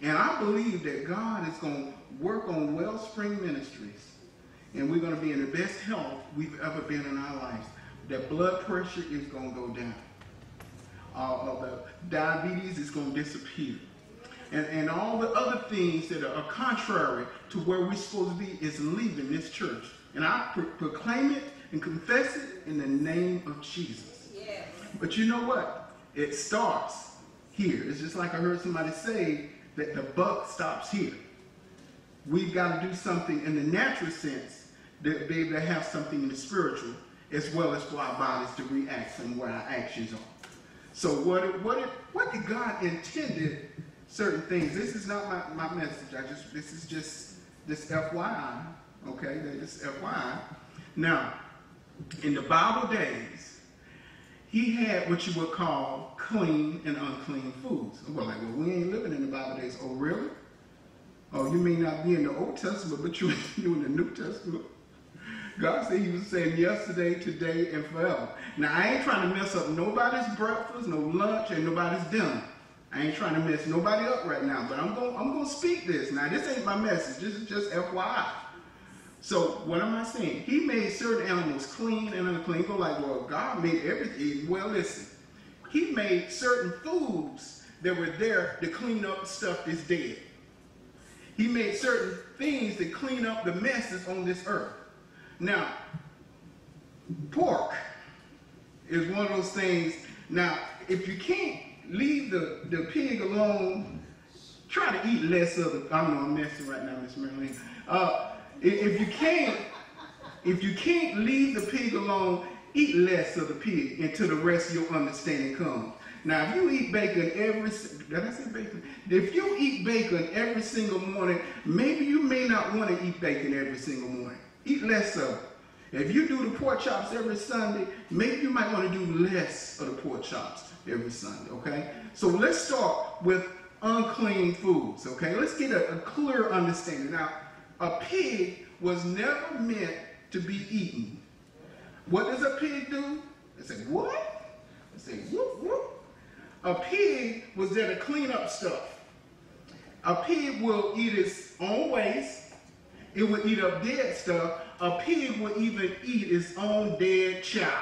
And I believe that God is going to work on Wellspring Ministries, and we're going to be in the best health we've ever been in our lives. That blood pressure is going to go down. The diabetes is going to disappear. And all the other things that are contrary to where we're supposed to be is leaving this church. And I proclaim it and confess it in the name of Jesus. Yes. But you know what? It starts here. It's just like I heard somebody say that the buck stops here. We've got to do something in the natural sense to be able to have something in the spiritual, as well as for our bodies to react from where our actions are. So what did God intended certain things? This is not my message. This is just this FYI. Okay, this FYI. Now, in the Bible days, he had what you would call clean and unclean foods. We're like, well, we ain't living in the Bible days. Oh, really? Oh, you may not be in the Old Testament, but you're in the New Testament. God said he was the same yesterday, today, and forever. Now, I ain't trying to mess up nobody's breakfast, no lunch, and nobody's dinner. I ain't trying to mess nobody up right now, but I'm going to speak this. Now, this ain't my message. This is just FYI. So, what am I saying? He made certain animals clean and unclean. Go like, well, God made everything. Well, listen. He made certain foods that were there to clean up the stuff that's dead. He made certain things to clean up the messes on this earth. Now, pork is one of those things. Now, if you can't leave the pig alone, try to eat less of it. I know I'm messing right now, Miss Marilyn. If you can't leave the pig alone, eat less of the pig until the rest of your understanding comes. Now, if you eat bacon If you eat bacon every single morning, maybe you may not want to eat bacon every single morning. Eat less of it. If you do the pork chops every Sunday, maybe you might want to do less of the pork chops every Sunday, okay? So let's start with unclean foods, okay? Let's get a clear understanding. Now, a pig was never meant to be eaten. What does a pig do? They say, what? They say, whoop, whoop. A pig was there to clean up stuff. A pig will eat its own waste. It will eat up dead stuff. A pig will even eat its own dead child.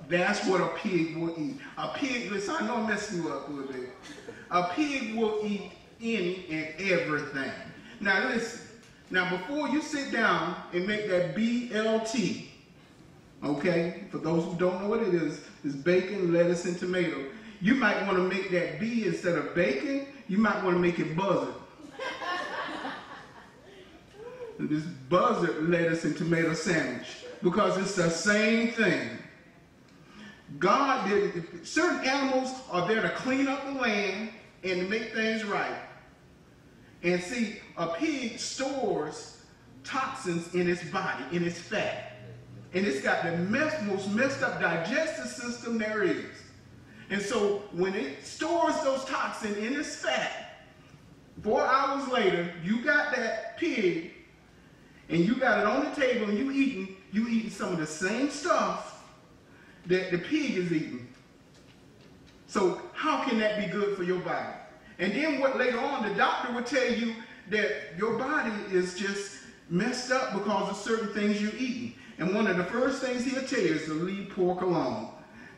That's what a pig will eat. A pig, listen, I know I'm messing you up a little bit. A pig will eat any and everything. Now listen, now before you sit down and make that BLT, okay, for those who don't know what it is, it's bacon, lettuce, and tomato. You might want to make that B instead of bacon, you might want to make it buzzard. This buzzard lettuce and tomato sandwich, because it's the same thing. God did, certain animals are there to clean up the land and to make things right. And see, a pig stores toxins in its body, in its fat. And it's got the most messed up digestive system there is. And so when it stores those toxins in its fat, 4 hours later, you got that pig and you got it on the table and you eating some of the same stuff that the pig is eating. So how can that be good for your body? And then what later on, the doctor will tell you that your body is just messed up because of certain things you're eating. And one of the first things he'll tell you is to leave pork alone.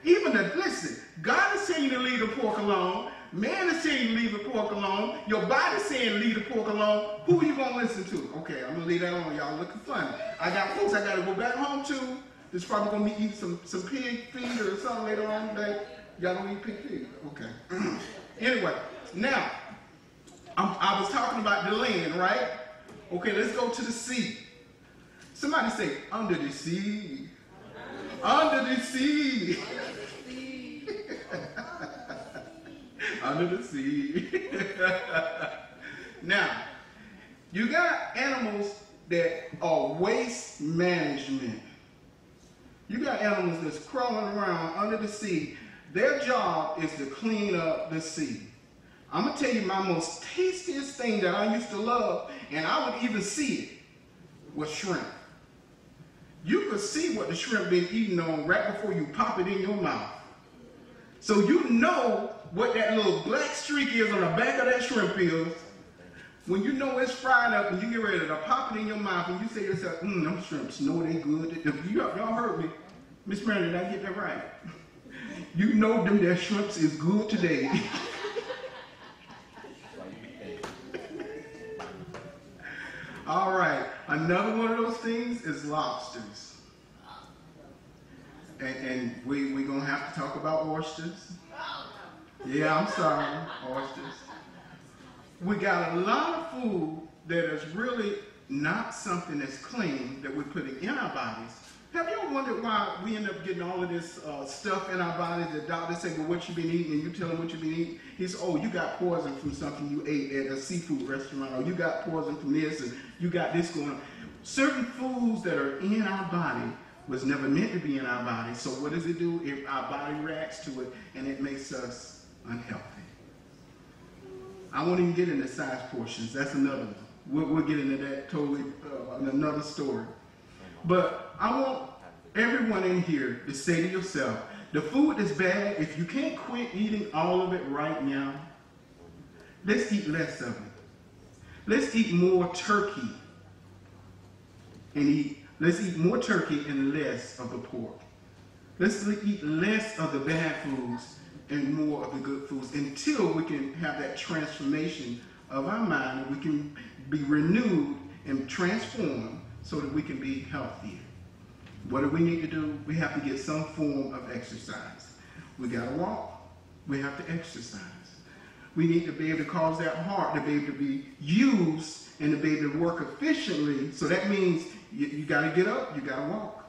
Listen, God is saying you to leave the pork alone. Man is saying you leave the pork alone. Your body's saying leave the pork alone. Who are you going to listen to? Okay, I'm going to leave that alone. Y'all looking funny. I got folks I got to go back home to. There's probably going to be eating some pig feed or something later on today. Y'all don't eat pig feed? Okay. Anyway, now, I was talking about the land, right? Okay, let's go to the sea. Somebody say, under the sea. Under the sea. Under the sea. Now, you got animals that are waste management. You got animals that's crawling around under the sea. Their job is to clean up the sea. I'm going to tell you my most tastiest thing that I used to love, and I would even see it, was shrimp. You could see what the shrimp been eating on right before you pop it in your mouth. So you know what that little black streak is on the back of that shrimp is When you know it's fried up and you get ready to pop it in your mouth and you say to yourself, them shrimps, know they good. If y'all heard me, Miss Mary, did I get that right? You know them that shrimps is good today. All right, another one of those things is lobsters. And we're going to have to talk about oysters. Yeah, I'm sorry, oysters. We got a lot of food that is really not something that's clean that we're putting in our bodies. Have you ever wondered why we end up getting all of this stuff in our bodies? The doctor say, well, what you been eating? And you tell him what you been eating. He says, oh, you got poison from something you ate at a seafood restaurant, or you got poison from this, and you got this going on. Certain foods that are in our body was never meant to be in our body. So what does it do? If our body reacts to it, and it makes us unhealthy. I won't even get into size portions. That's another one. We'll get into that totally in another story. But I want everyone in here to say to yourself, the food is bad. If you can't quit eating all of it right now, let's eat less of it. Let's eat more turkey let's eat more turkey and less of the pork. Let's eat less of the bad foods and more of the good foods until we can have that transformation of our mind and we can be renewed and transformed so that we can be healthier. What do we need to do? We have to get some form of exercise. We got to walk. We have to exercise. We need to be able to cause that heart to be able to be used and to be able to work efficiently. So that means you got to get up, you got to walk.